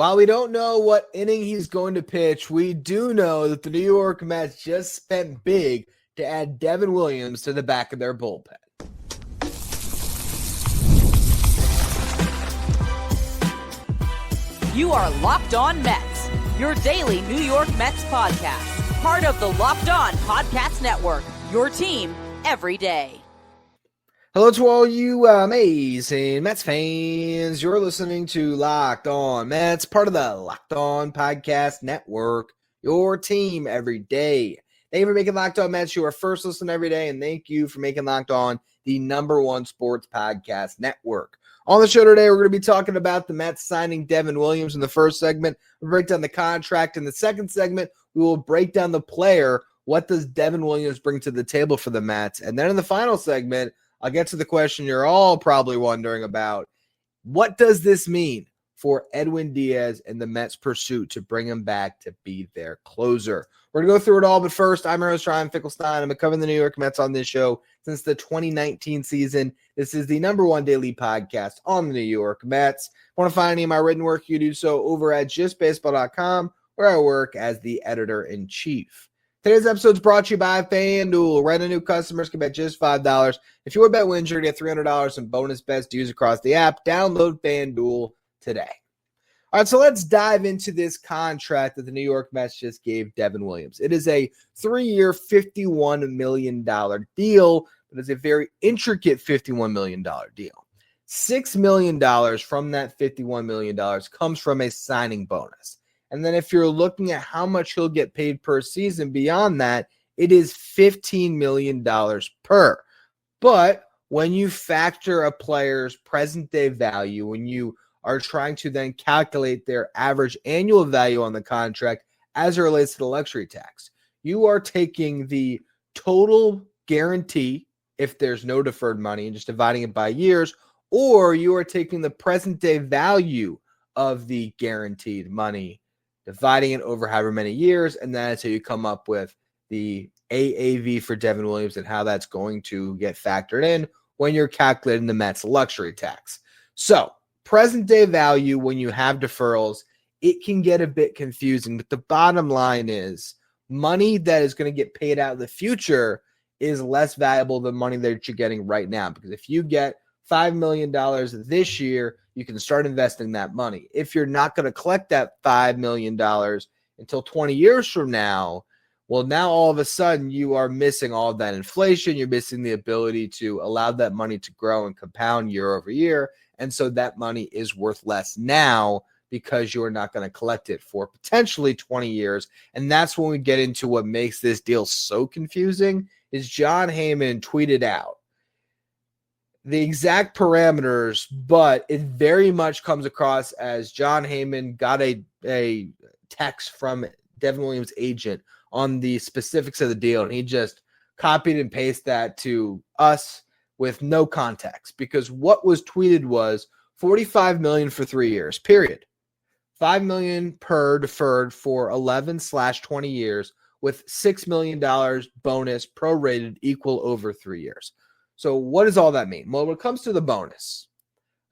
While we don't know what inning he's going to pitch, we do know that the New York Mets just spent big to add Devin Williams to the back of their bullpen. You are Locked On Mets, your daily New York Mets podcast. Part of the Locked On Podcast Network, your team every day. Hello to all you amazing Mets fans. You're listening to Locked On Mets, part of the Locked On Podcast Network, your team every day. Thank you for making Locked On Mets your first listen every day, and thank you for making Locked On the #1 sports podcast network. On the show today, we're going to be talking about the Mets signing Devin Williams in the first segment. We'll break down the contract. In the second segment, we will break down the player. What does Devin Williams bring to the table for the Mets? And then in the final segment, I'll get to the question you're all probably wondering about. What does this mean for Edwin Diaz and the Mets' pursuit to bring him back to be their closer? We're going to go through it all, but first, I'm your host, Finkelstein. I've been covering the New York Mets on this show since the 2019 season. This is the #1 daily podcast on the New York Mets. If you want to find any of my written work, you do so over at justbaseball.com, where I work as the editor-in-chief. Today's episode is brought to you by FanDuel. Brand new customers can bet just $5. If your bet wins, you're going to get $300 in bonus bets to use across the app. Download FanDuel today. All right, so let's dive into this contract that the New York Mets just gave Devin Williams. It is a 3-year, $51 million deal, but it's a very intricate $51 million deal. $6 million from that $51 million comes from a signing bonus. And then if you're looking at how much he'll get paid per season beyond that, it is $15 million per. But when you factor a player's present day value, when you are trying to then calculate their average annual value on the contract as it relates to the luxury tax, you are taking the total guarantee, if there's no deferred money, and just dividing it by years, or you are taking the present day value of the guaranteed money, dividing it over however many years, and that's how you come up with the AAV for Devin Williams and how that's going to get factored in when you're calculating the Mets luxury tax. So, present day value, when you have deferrals, it can get a bit confusing, but the bottom line is money that is going to get paid out in the future is less valuable than money that you're getting right now, because if you get $5 million this year, you can start investing that money. If you're not going to collect that $5 million until 20 years from now, well, now all of a sudden you are missing all of that inflation. You're missing the ability to allow that money to grow and compound year over year. And so that money is worth less now because you're not going to collect it for potentially 20 years. And that's when we get into what makes this deal so confusing is Jon Heyman tweeted out the exact parameters, but it very much comes across as Jon Heyman got a text from Devin Williams' agent on the specifics of the deal, and he just copied and pasted that to us with no context, because what was tweeted was $45 million for 3 years, period. $5 million per deferred for 11/20 years with $6 million bonus prorated equal over 3 years. So what does all that mean? Well, when it comes to the bonus,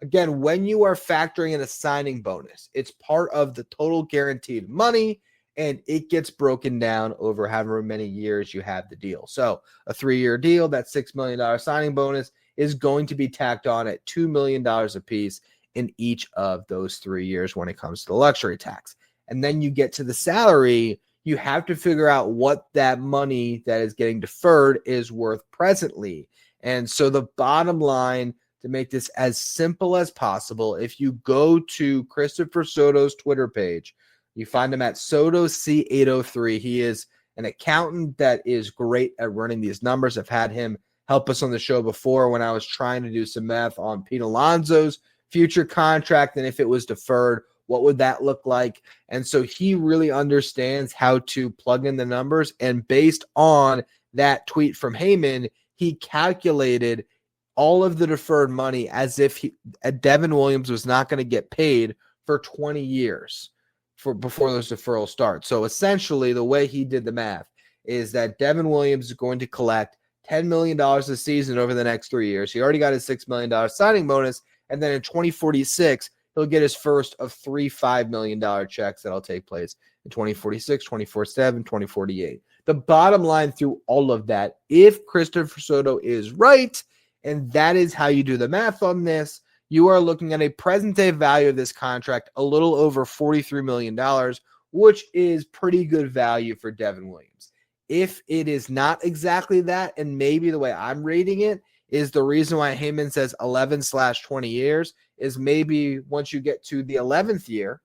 again, when you are factoring in a signing bonus, it's part of the total guaranteed money, and it gets broken down over however many years you have the deal. So a 3-year deal, that $6 million signing bonus is going to be tacked on at $2 million apiece in each of those 3 years when it comes to the luxury tax. And then you get to the salary, you have to figure out what that money that is getting deferred is worth presently. And so the bottom line, to make this as simple as possible, if you go to Christopher Soto's Twitter page, you find him at Soto C803. He is an accountant that is great at running these numbers. I've had him help us on the show before when I was trying to do some math on Pete Alonso's future contract, and if it was deferred, what would that look like? And so he really understands how to plug in the numbers, and based on that tweet from Heyman, he calculated all of the deferred money as if Devin Williams was not going to get paid for 20 years before those deferrals start. So essentially, the way he did the math is that Devin Williams is going to collect $10 million a season over the next 3 years. He already got his $6 million signing bonus, and then in 2046, he'll get his first of 3 $5 million checks that'll take place in 2046, 2047, 2048. The bottom line through all of that, if Christopher Soto is right, and that is how you do the math on this, you are looking at a present-day value of this contract a little over $43 million, which is pretty good value for Devin Williams. If it is not exactly that, and maybe the way I'm rating it is the reason why Heyman says 11/20 years, is maybe once you get to the 11th year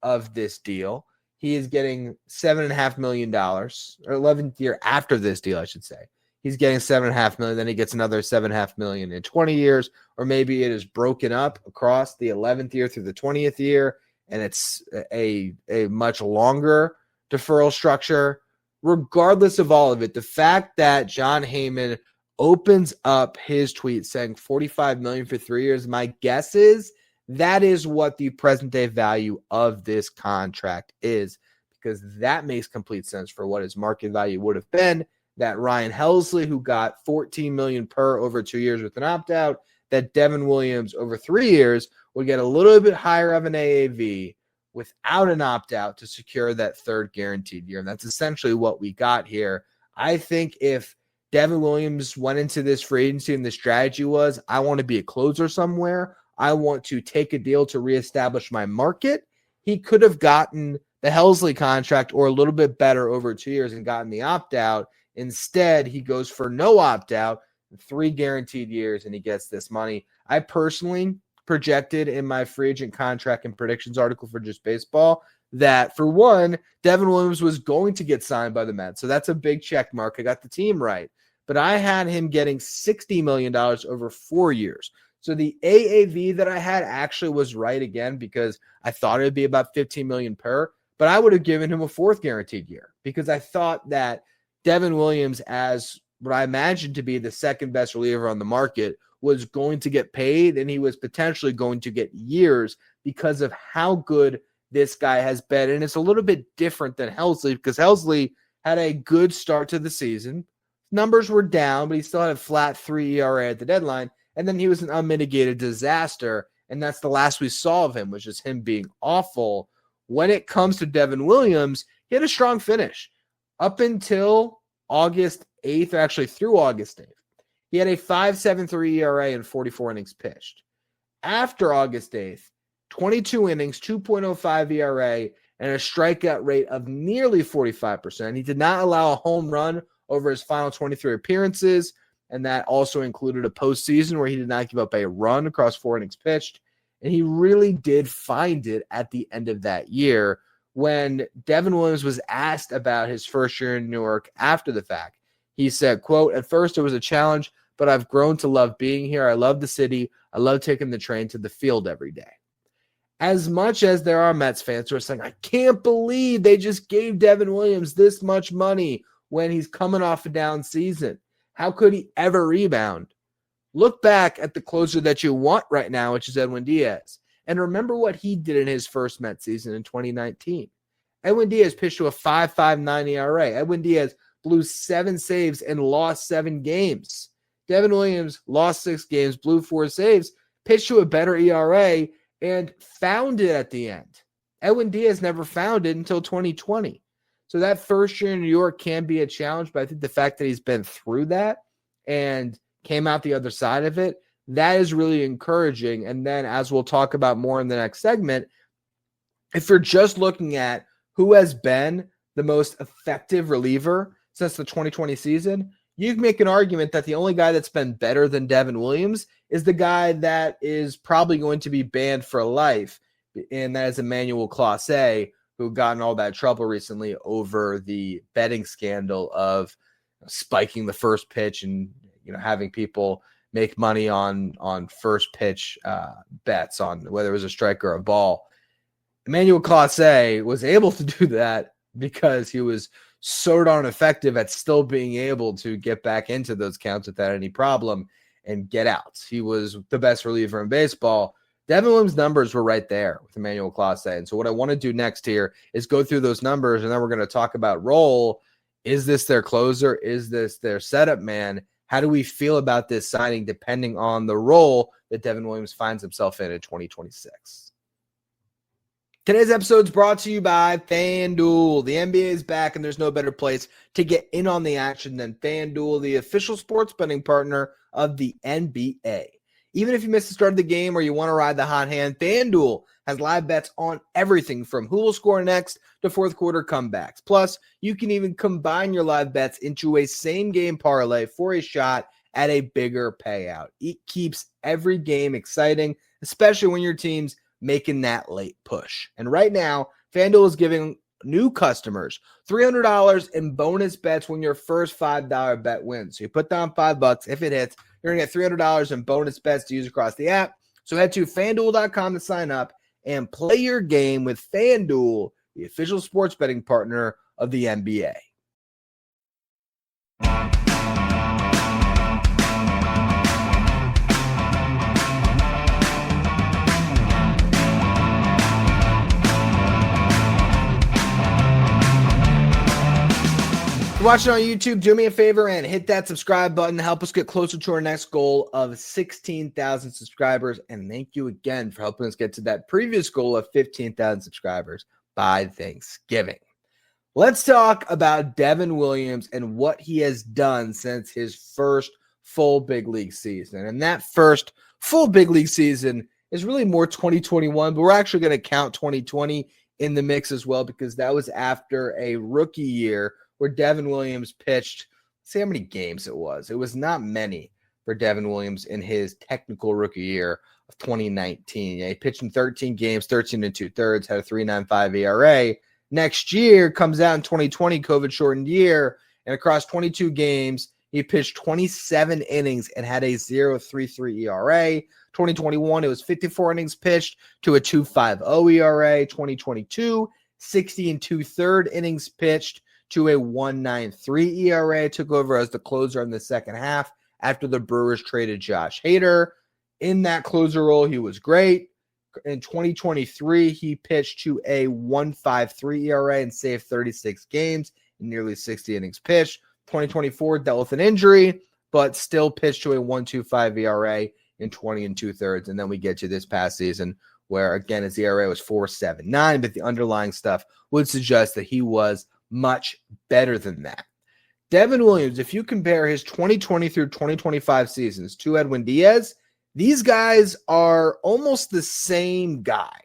of this deal, he is getting $7.5 million, or 11th year after this deal, I should say. He's getting $7.5 million, then he gets another $7.5 million in 20 years, or maybe it is broken up across the 11th year through the 20th year, and it's a much longer deferral structure. Regardless of all of it, the fact that John Heyman opens up his tweet saying $45 million for 3 years, my guess is that is what the present day value of this contract is, because that makes complete sense for what his market value would have been. That Ryan Helsley, who got $14 million per over 2 years with an opt-out, that Devin Williams over 3 years would get a little bit higher of an AAV without an opt-out to secure that third guaranteed year. And that's essentially what we got here. I think if Devin Williams went into this free agency and the strategy was, I want to be a closer somewhere, I want to take a deal to reestablish my market, he could have gotten the Helsley contract or a little bit better over 2 years and gotten the opt-out. Instead, he goes for no opt-out, 3 guaranteed years, and he gets this money. I personally projected in my free agent contract and predictions article for Just Baseball that, for one, Devin Williams was going to get signed by the Mets. So that's a big check mark. I got the team right. But I had him getting $60 million over 4 years. So the AAV that I had actually was right again, because I thought it would be about $15 million per, but I would have given him a 4th guaranteed year, because I thought that Devin Williams, as what I imagined to be the second best reliever on the market, was going to get paid, and he was potentially going to get years because of how good this guy has been. And it's a little bit different than Helsley, because Helsley had a good start to the season. Numbers were down, but he still had a flat 3 ERA at the deadline. And then he was an unmitigated disaster, and that's the last we saw of him, which is him being awful. When it comes to Devin Williams, he had a strong finish. Up until August 8th, or actually through August 8th, he had a 5.73 ERA and 44 innings pitched. After August 8th, 22 innings, 2.05 ERA, and a strikeout rate of nearly 45%. He did not allow a home run over his final 23 appearances, and that also included a postseason where he did not give up a run across 4 innings pitched. And he really did find it at the end of that year. When Devin Williams was asked about his first year in New York after the fact, he said, quote, "At first it was a challenge, but I've grown to love being here. I love the city. I love taking the train to the field every day." As much as there are Mets fans who are saying, I can't believe they just gave Devin Williams this much money when he's coming off a down season. How could he ever rebound? Look back at the closer that you want right now, which is Edwin Diaz. And remember what he did in his first Mets season in 2019. Edwin Diaz pitched to a 5.59 ERA. Edwin Diaz blew 7 saves and lost 7 games. Devin Williams lost 6 games, blew 4 saves, pitched to a better ERA, and found it at the end. Edwin Diaz never found it until 2020. So that first year in New York can be a challenge, but I think the fact that he's been through that and came out the other side of it, that is really encouraging. And then, as we'll talk about more in the next segment, if you're just looking at who has been the most effective reliever since the 2020 season, you can make an argument that the only guy that's been better than Devin Williams is the guy that is probably going to be banned for life, and that is Emmanuel Clase, who got in all that trouble recently over the betting scandal of spiking the first pitch and having people make money on first pitch bets on whether it was a strike or a ball. Emmanuel Clase was able to do that because he was so darn effective at still being able to get back into those counts without any problem and get out. He was the best reliever in baseball. Devin Williams' numbers were right there with Emmanuel Clase. And so what I want to do next here is go through those numbers, and then we're going to talk about role. Is this their closer? Is this their setup man? How do we feel about this signing depending on the role that Devin Williams finds himself in 2026? Today's episode is brought to you by FanDuel. The NBA is back, and there's no better place to get in on the action than FanDuel, the official sports betting partner of the NBA. Even if you missed the start of the game or you want to ride the hot hand, FanDuel has live bets on everything from who will score next to fourth quarter comebacks. Plus, you can even combine your live bets into a same-game parlay for a shot at a bigger payout. It keeps every game exciting, especially when your team's making that late push. And right now, FanDuel is giving new customers $300 in bonus bets when your first $5 bet wins. So you put down $5. If it hits, you're going to get $300 in bonus bets to use across the app. So head to FanDuel.com to sign up and play your game with FanDuel, the official sports betting partner of the NBA. Watching on YouTube, do me a favor and hit that subscribe button to help us get closer to our next goal of 16,000 subscribers. And thank you again for helping us get to that previous goal of 15,000 subscribers by Thanksgiving. Let's talk about Devin Williams and what he has done since his first full big league season. And that first full big league season is really more 2021, but we're actually going to count 2020 in the mix as well, because that was after a rookie year where Devin Williams pitched, see how many games it was. It was not many for Devin Williams in his technical rookie year of 2019. He pitched in 13 games, 13 2/3, had a 3.95 ERA. Next year comes out in 2020, COVID-shortened year, and across 22 games, he pitched 27 innings and had a 0.33 ERA. 2021, it was 54 innings pitched to a 2.50 ERA. 2022, 60 2/3 innings pitched to a 1.93 ERA, took over as the closer in the second half after the Brewers traded Josh Hader. In that closer role, he was great. In 2023, he pitched to a 1.53 ERA and saved 36 games in nearly 60 innings pitched. 2024 dealt with an injury, but still pitched to a 1.25 ERA in 20 2/3. And then we get to this past season where, again, his ERA was 4.79, but the underlying stuff would suggest that he was much better than that. Devin Williams, if you compare his 2020 through 2025 seasons to Edwin Diaz, these guys are almost the same guy.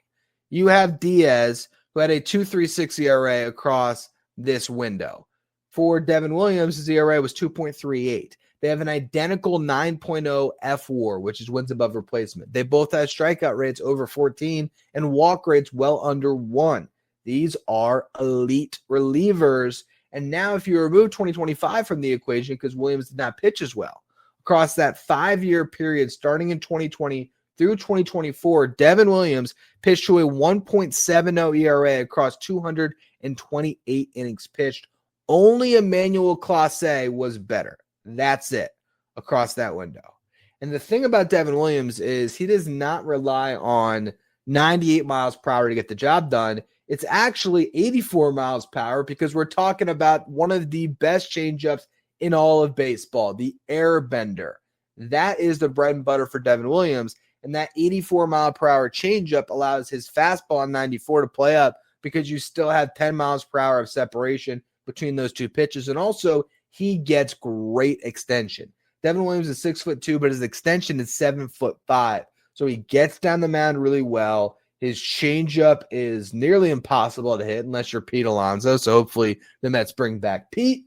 You have Diaz, who had a 2.36 ERA across this window. For Devin Williams, his ERA was 2.38. They have an identical 9.0 FWAR, which is wins above replacement. They both have strikeout rates over 14 and walk rates well under 1. These are elite relievers. And now if you remove 2025 from the equation, because Williams did not pitch as well, across that 5-year period starting in 2020 through 2024, Devin Williams pitched to a 1.70 ERA across 228 innings pitched. Only Emmanuel Clase was better. That's it across that window. And the thing about Devin Williams is he does not rely on 98 miles per hour to get the job done. It's actually 84 miles per hour, because we're talking about one of the best changeups in all of baseball, the air bender. That is the bread and butter for Devin Williams. And that 84 mile per hour changeup allows his fastball on 94 to play up, because you still have 10 miles per hour of separation between those two pitches. And also, he gets great extension. Devin Williams is 6'2", but his extension is 7'5". So he gets down the mound really well. His changeup is nearly impossible to hit unless you're Pete Alonso. So hopefully the Mets bring back Pete.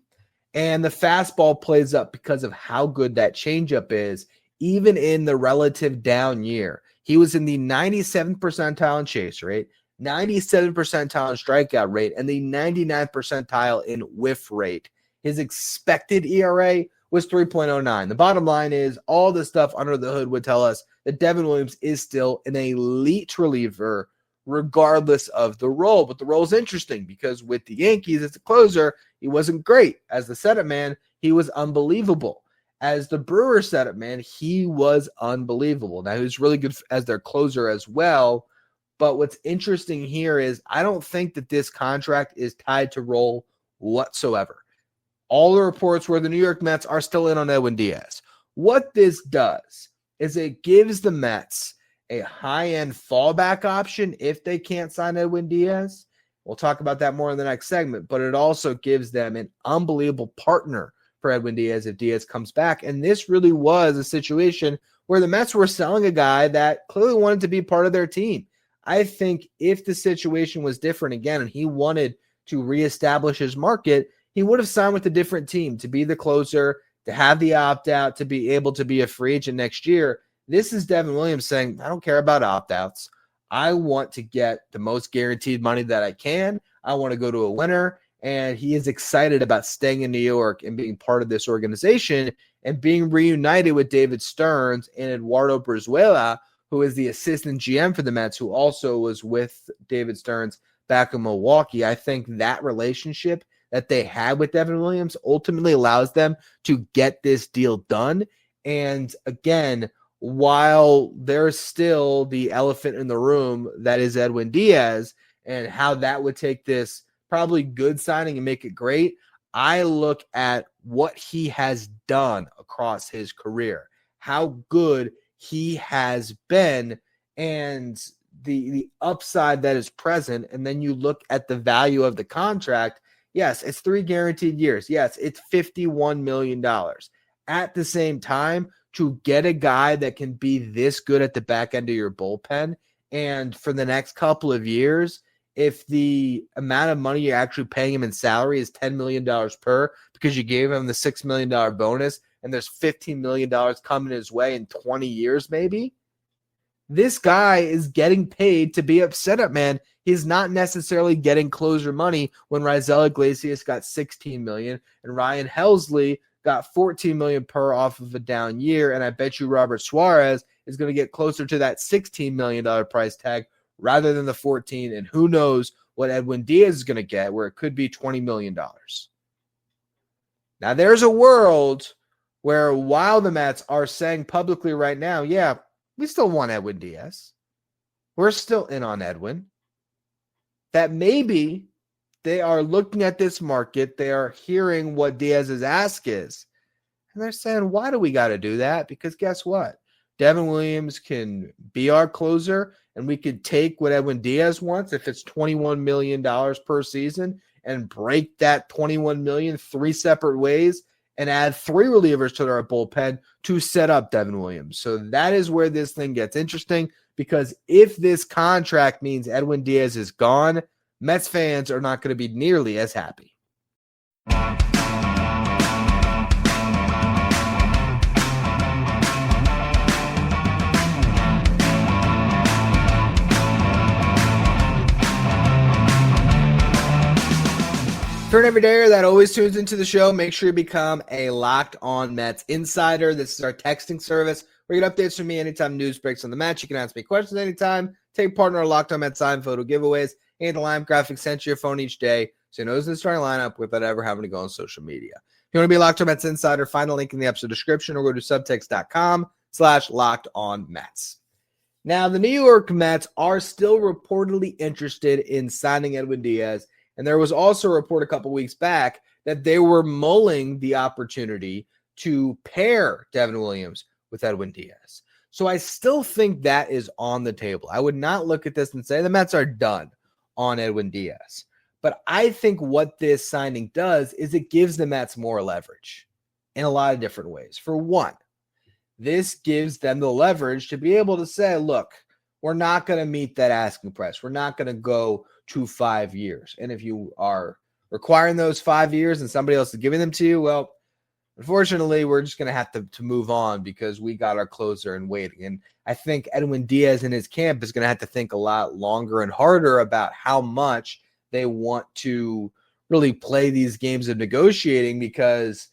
And the fastball plays up because of how good that changeup is, even in the relative down year. He was in the 97th percentile in chase rate, 97th percentile in strikeout rate, and the 99th percentile in whiff rate. His expected ERA was 3.09. The bottom line is all the stuff under the hood would tell us that Devin Williams is still an elite reliever regardless of the role. But the role is interesting because with the Yankees as a closer, he wasn't great. As the setup man, he was unbelievable. As the Brewers setup man, he was unbelievable. Now, he was really good as their closer as well. But what's interesting here is I don't think that this contract is tied to role whatsoever. All the reports where the New York Mets are still in on Edwin Diaz. What this does is it gives the Mets a high-end fallback option if they can't sign Edwin Diaz. We'll talk about that more in the next segment, but it also gives them an unbelievable partner for Edwin Diaz if Diaz comes back. And this really was a situation where the Mets were selling a guy that clearly wanted to be part of their team. I think if the situation was different again and he wanted to reestablish his market, he would have signed with a different team to be the closer, to have the opt-out, to be able to be a free agent next year. This is Devin Williams saying, I don't care about opt-outs. I want to get the most guaranteed money that I can. I want to go to a winner. And he is excited about staying in New York and being part of this organization and being reunited with David Stearns and Eduardo Brizuela, who is the assistant GM for the Mets, who also was with David Stearns back in Milwaukee. I think that relationship that they had with Devin Williams ultimately allows them to get this deal done. And again, while there's still the elephant in the room that is Edwin Diaz and how that would take this probably good signing and make it great, I look at what he has done across his career, how good he has been, and the upside that is present. And then you look at the value of the contract. Yes, it's 3 guaranteed years. Yes, it's $51 million. At the same time, to get a guy that can be this good at the back end of your bullpen, and for the next couple of years, if the amount of money you're actually paying him in salary is $10 million per because you gave him the $6 million bonus and there's $15 million coming his way in 20 years maybe, this guy is getting paid to be a setup man. He's not necessarily getting closer money when Raisel Iglesias got $16 million and Ryan Helsley got $14 million per off of a down year. And I bet you Robert Suarez is going to get closer to that $16 million price tag rather than the 14. And who knows what Edwin Diaz is going to get, where it could be $20 million. Now, there's a world where while the Mets are saying publicly right now, yeah, we still want Edwin Diaz, we're still in on Edwin, that maybe they are looking at this market, they are hearing what Diaz's ask is, and they're saying, why do we got to do that? Because guess what? Devin Williams can be our closer, and we could take what Edwin Diaz wants, if it's $21 million per season, and break that $21 million 3 separate ways and add 3 relievers to our bullpen to set up Devin Williams. So that is where this thing gets interesting, because if this contract means Edwin Diaz is gone, Mets fans are not going to be nearly as happy. For an everydayer that always tunes into the show, make sure you become a Locked On Mets insider. This is our texting service where you get updates from me anytime news breaks on the Mets. You can ask me questions anytime, take part in our Locked On Mets sign photo giveaways, and the line graphic sent to your phone each day so you know who's in the starting lineup without ever having to go on social media. If you want to be a Locked On Mets insider, find a link in the episode description or go to subtext.com/LockedOnMets. Now, the New York Mets are still reportedly interested in signing Edwin Diaz. And there was also a report a couple weeks back that they were mulling the opportunity to pair Devin Williams with Edwin Diaz. So I still think that is on the table. I would not look at this and say the Mets are done on Edwin Diaz. But I think what this signing does is it gives the Mets more leverage in a lot of different ways. For one, this gives them the leverage to be able to say, look, we're not going to meet that asking price. We're not going to go to 5 years. And if you are requiring those 5 years and somebody else is giving them to you, well, unfortunately, we're just going to have to move on because we got our closer and waiting. And I think Edwin Diaz and his camp is going to have to think a lot longer and harder about how much they want to really play these games of negotiating, because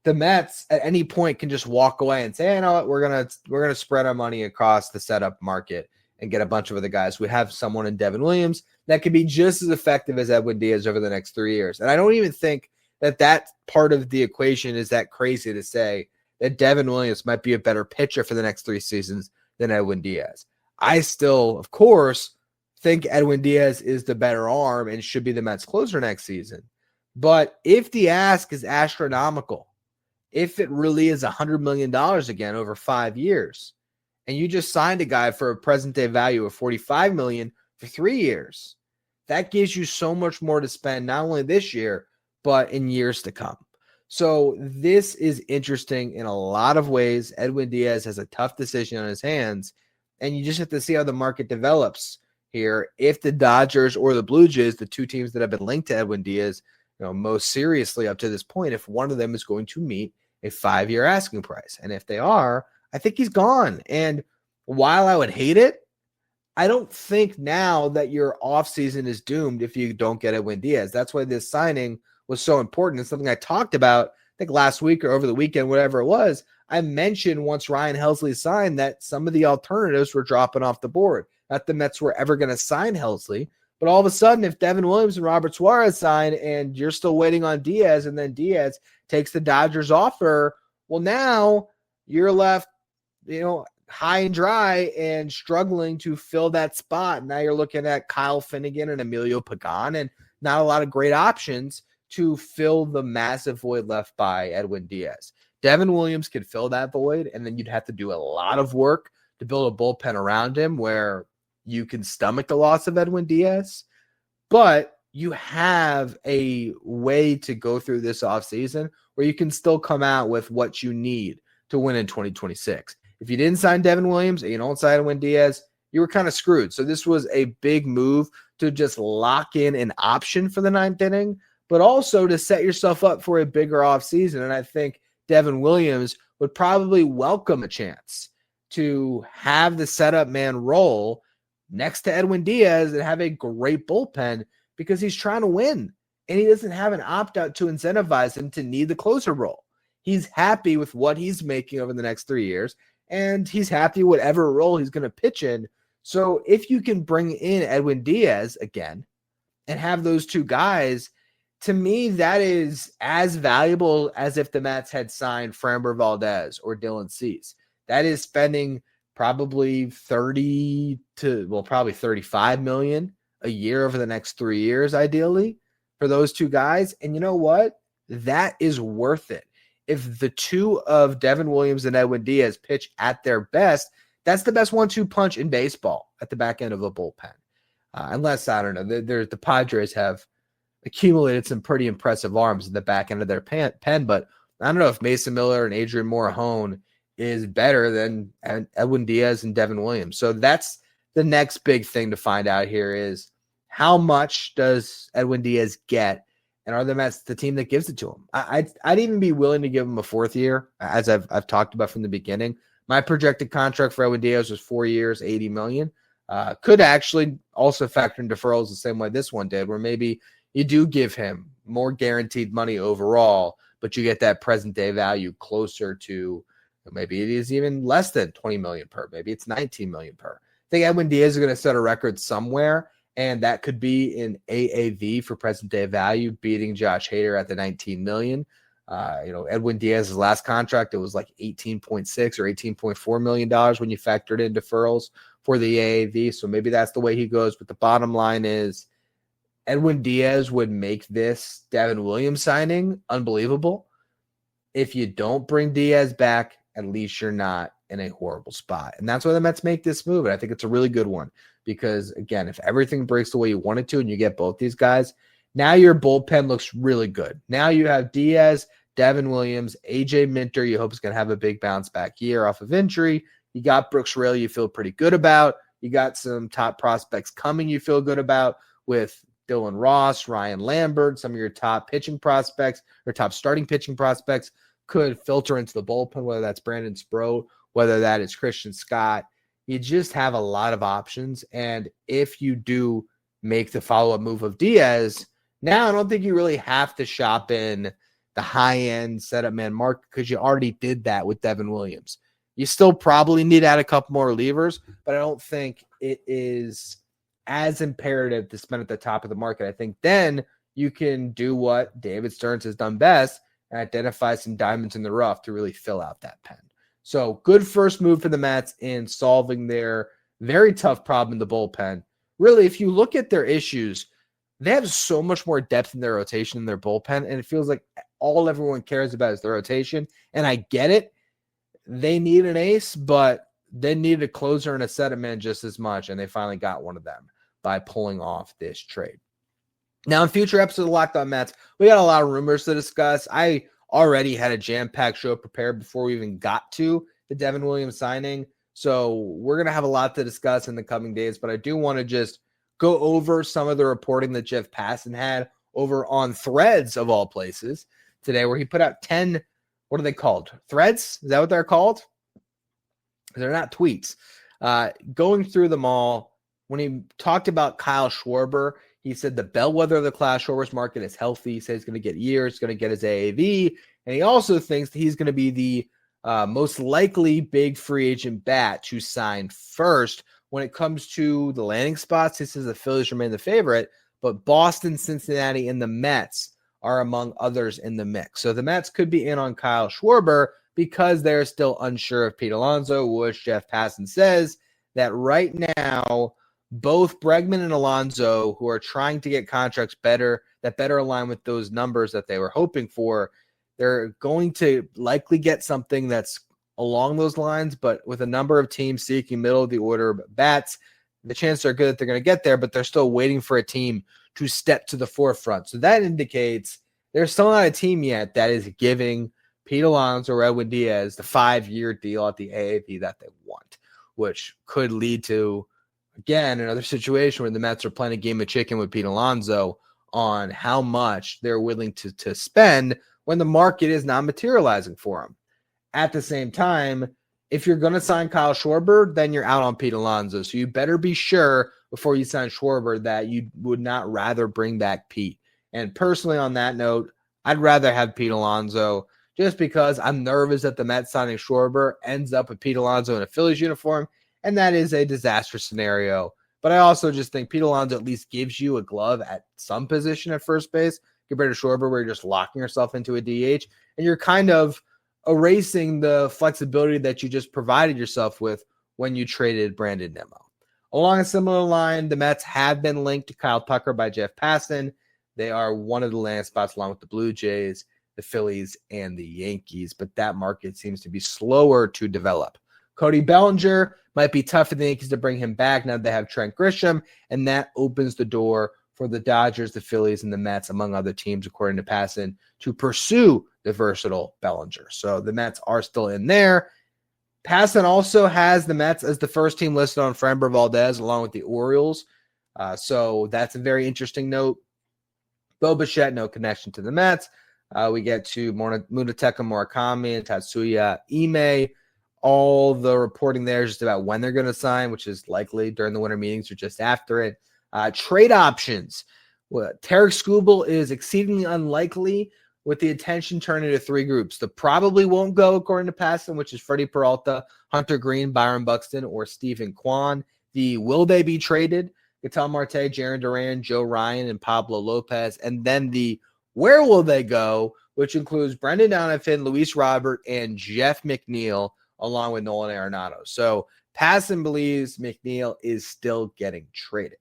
the Mets at any point can just walk away and say, hey, you know what, we're gonna spread our money across the setup market and get a bunch of other guys. We have someone in Devin Williams that could be just as effective as Edwin Diaz over the next 3 years. And I don't even think that part of the equation is that crazy to say that Devin Williams might be a better pitcher for the next 3 seasons than Edwin Diaz. I still, of course, think Edwin Diaz is the better arm and should be the Mets closer next season. But if the ask is astronomical, if it really is $100 million again over 5 years, and you just signed a guy for a present day value of $45 million for 3 years. That gives you so much more to spend, not only this year, but in years to come. So this is interesting in a lot of ways. Edwin Diaz has a tough decision on his hands, and you just have to see how the market develops here. If the Dodgers or the Blue Jays, the two teams that have been linked to Edwin Diaz, most seriously up to this point, if one of them is going to meet a 5-year asking price. And if they are, I think he's gone. And while I would hate it, I don't think now that your offseason is doomed if you don't get Edwin Diaz. That's why this signing was so important. It's something I talked about, I think last week or over the weekend, whatever it was. I mentioned once Ryan Helsley signed that some of the alternatives were dropping off the board. Not the Mets were ever going to sign Helsley, but all of a sudden, if Devin Williams and Robert Suarez sign and you're still waiting on Diaz, and then Diaz takes the Dodgers offer, well, now you're left, high and dry and struggling to fill that spot. Now you're looking at Kyle Finnegan and Emilio Pagan, and not a lot of great options to fill the massive void left by Edwin Diaz. Devin Williams could fill that void, and then you'd have to do a lot of work to build a bullpen around him where you can stomach the loss of Edwin Diaz, but you have a way to go through this offseason where you can still come out with what you need to win in 2026. If you didn't sign Devin Williams and you don't sign Edwin Diaz, you were kind of screwed. So this was a big move to just lock in an option for the 9th inning, but also to set yourself up for a bigger offseason. And I think Devin Williams would probably welcome a chance to have the setup man role next to Edwin Diaz and have a great bullpen because he's trying to win. And he doesn't have an opt-out to incentivize him to need the closer role. He's happy with what he's making over the next 3 years, and he's happy whatever role he's going to pitch in. So if you can bring in Edwin Diaz again and have those two guys, to me, that is as valuable as if the Mets had signed Framber Valdez or Dylan Cease. That is spending probably probably $35 million a year over the next 3 years, ideally, for those two guys. And you know what? That is worth it. If the two of Devin Williams and Edwin Diaz pitch at their best, that's the best 1-2 punch in baseball at the back end of a bullpen. Unless, I don't know, the Padres have accumulated some pretty impressive arms in the back end of their pen, but I don't know if Mason Miller and Adrian Morejon is better than Edwin Diaz and Devin Williams. So that's the next big thing to find out here is how much does Edwin Diaz get, and are the Mets the team that gives it to him? I'd even be willing to give him a 4th year, as I've talked about from the beginning. My projected contract for Edwin Diaz was 4 years, $80 million. Could actually also factor in deferrals the same way this one did, where maybe you do give him more guaranteed money overall, but you get that present day value closer to, maybe it is even less than $20 million per. Maybe it's $19 million per. I think Edwin Diaz is going to set a record somewhere, and that could be in AAV for present day value, beating Josh Hader at the $19 million. Edwin Diaz's last contract, it was like $18.6 or $18.4 million when you factored in deferrals for the AAV. So maybe that's the way he goes. But the bottom line is Edwin Diaz would make this Devin Williams signing unbelievable. If you don't bring Diaz back, at least you're not in a horrible spot. And that's why the Mets make this move. And I think it's a really good one because, again, if everything breaks the way you want it to and you get both these guys, now your bullpen looks really good. Now you have Diaz, Devin Williams, AJ Minter, you hope is going to have a big bounce back year off of injury. You got Brooks Raley you feel pretty good about. You got some top prospects coming you feel good about with Dylan Ross, Ryan Lambert, some of your top pitching prospects or top starting pitching prospects could filter into the bullpen, whether that's Brandon Sproat, whether that is Christian Scott. You just have a lot of options. And if you do make the follow-up move of Diaz, now I don't think you really have to shop in the high-end setup man market because you already did that with Devin Williams. You still probably need to add a couple more relievers, but I don't think it is as imperative to spend at the top of the market. I think then you can do what David Stearns has done best and identify some diamonds in the rough to really fill out that pen. So good first move for the Mets in solving their very tough problem in the bullpen. Really, if you look at their issues, they have so much more depth in their rotation in their bullpen, and it feels like all everyone cares about is the rotation. And I get it. They need an ace, but they needed a closer and a setup man just as much, and they finally got one of them by pulling off this trade. Now, in future episodes of Locked On Mets, we got a lot of rumors to discuss. I already had a jam-packed show prepared before we even got to the Devin Williams signing, so we're going to have a lot to discuss in the coming days, but I do want to just go over some of the reporting that Jeff Passan had over on Threads, of all places, today, where he put out 10, what are they called? Threads? Is that what they're called? They're not tweets. Going through them all, when he talked about Kyle Schwarber, he said the bellwether of the Clase Schwarber's market is healthy. He said he's going to get years, going to get his AAV, and he also thinks that he's going to be the most likely big free agent bat to sign first. When it comes to the landing spots, he says the Phillies remain the favorite, but Boston, Cincinnati, and the Mets are among others in the mix. So the Mets could be in on Kyle Schwarber because they're still unsure of Pete Alonso, which Jeff Passan says that right now, both Bregman and Alonso, who are trying to get contracts better, that better align with those numbers that they were hoping for, they're going to likely get something that's along those lines, but with a number of teams seeking middle of the order bats, the chances are good that they're going to get there, but they're still waiting for a team to step to the forefront. So that indicates there's still not a team yet that is giving Pete Alonso or Edwin Diaz the 5-year deal at the AAV that they want, which could lead to, again, another situation where the Mets are playing a game of chicken with Pete Alonso on how much they're willing to spend when the market is not materializing for him. At the same time, if you're going to sign Kyle Schwarber, then you're out on Pete Alonso. So you better be sure before you sign Schwarber that you would not rather bring back Pete. And personally, on that note, I'd rather have Pete Alonso just because I'm nervous that the Mets signing Schwarber ends up with Pete Alonso in a Phillies uniform, and that is a disaster scenario. But I also just think Pete Alonso at least gives you a glove at some position at first base compared to Schwarber, where you're just locking yourself into a DH, and you're kind of erasing the flexibility that you just provided yourself with when you traded Brandon Nimmo. Along a similar line, the Mets have been linked to Kyle Tucker by Jeff Passan. They are one of the landing spots along with the Blue Jays, the Phillies, and the Yankees, but that market seems to be slower to develop. Cody Bellinger might be tough for the Yankees to bring him back now that they have Trent Grisham, and that opens the door for the Dodgers, the Phillies, and the Mets, among other teams, according to Passan, to pursue the versatile Bellinger. So the Mets are still in there. Passan also has the Mets as the first team listed on Framber Valdez, along with the Orioles. So that's a very interesting note. Bo Bichette, no connection to the Mets. We get to Munetaka Murakami and Tatsuya Ime. All the reporting there is just about when they're going to sign, which is likely during the winter meetings or just after it. Trade options. Tarek Skubal is exceedingly unlikely, with the attention turned into 3 groups. The probably won't go, according to Passan, which is Freddie Peralta, Hunter Green, Byron Buxton, or Stephen Kwan. The will they be traded? Ketel Marte, Jarren Duran, Joe Ryan, and Pablo Lopez. And then the where will they go, which includes Brendan Donovan, Luis Robert, and Jeff McNeil, along with Nolan Arenado. So Passan believes McNeil is still getting traded.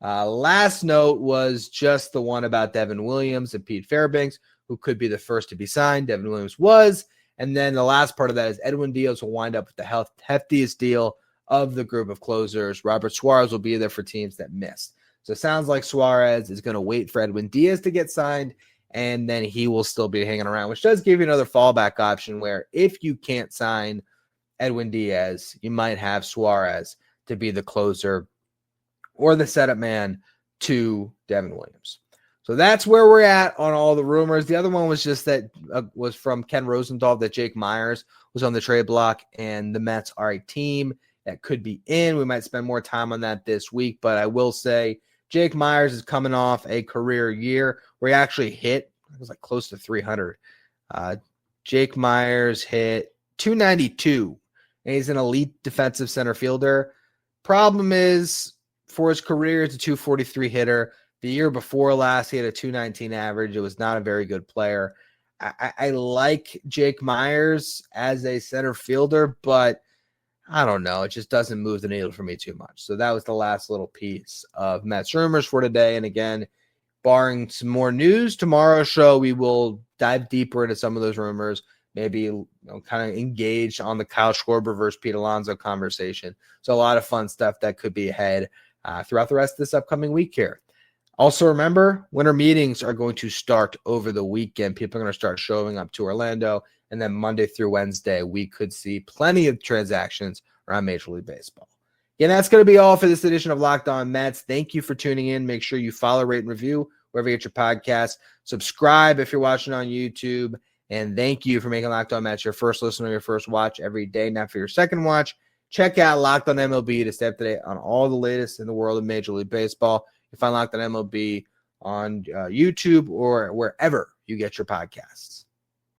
Last note was just the one about Devin Williams and Pete Fairbanks, who could be the first to be signed. Devin Williams was. And then the last part of that is Edwin Diaz will wind up with the heftiest deal of the group of closers. Robert Suarez will be there for teams that missed. So it sounds like Suarez is going to wait for Edwin Diaz to get signed, and then he will still be hanging around, which does give you another fallback option where if you can't sign Edwin Diaz, you might have Suarez to be the closer or the setup man to Devin Williams. So that's where we're at on all the rumors. The other one was just that was from Ken Rosenthal that Jake Myers was on the trade block, and the Mets are a team that could be in. We might spend more time on that this week, but I will say Jake Myers is coming off a career year where he actually hit, it was like close to 300. Jake Myers hit 292, and he's an elite defensive center fielder. Problem is, for his career, it's a 243 hitter. The year before last, he had a 219 average. It was not a very good player. I like Jake Myers as a center fielder, but I don't know. It just doesn't move the needle for me too much. So that was the last little piece of Mets rumors for today. And again, barring some more news, tomorrow's show, we will dive deeper into some of those rumors, maybe kind of engaged on the Kyle Schwarber versus Pete Alonso conversation. So a lot of fun stuff that could be ahead throughout the rest of this upcoming week here. Also, remember, winter meetings are going to start over the weekend. People are going to start showing up to Orlando, and then Monday through Wednesday, we could see plenty of transactions around Major League Baseball. And that's going to be all for this edition of Locked On Mets. Thank you for tuning in. Make sure you follow, rate, and review wherever you get your podcast. Subscribe if you're watching on YouTube. And thank you for making Locked On Mets your first listen or your first watch every day. Now for your second watch, check out Locked On MLB to stay up to date on all the latest in the world of Major League Baseball. You find Locked On MLB on YouTube or wherever you get your podcasts.